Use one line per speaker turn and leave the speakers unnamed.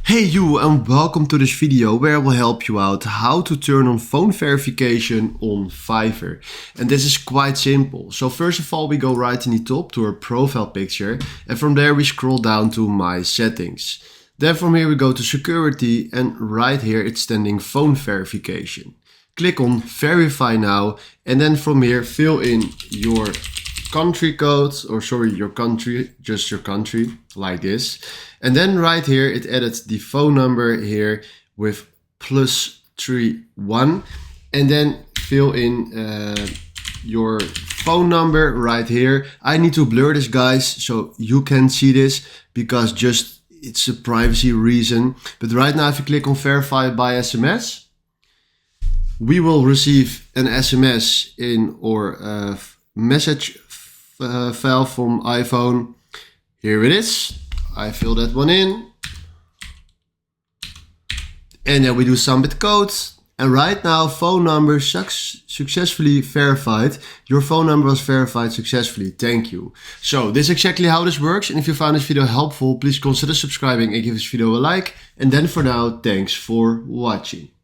Hey you, and welcome to this video where I will help you out how to turn on phone verification on Fiverr. And this is quite simple. So first of all, we go right in the top to our profile picture, and from there we scroll down to my settings. Then from here we go to security, and right here it's standing phone verification. Click on verify now, and then from here fill in your country code, or sorry, your country, just your country, like this. And then right here it added the phone number here with +31, and then fill in your phone number right here. I need to blur this, guys, so you can see this, because just it's a privacy reason. But right now if you click on verify by SMS, we will receive an SMS in our message file from iPhone. Here it is. I fill that one in, and then we do submit code. And right now, phone number successfully verified. Your phone number was verified successfully. Thank you. So this is exactly how this works. And if you found this video helpful, please consider subscribing and give this video a like. And then for now, thanks for watching.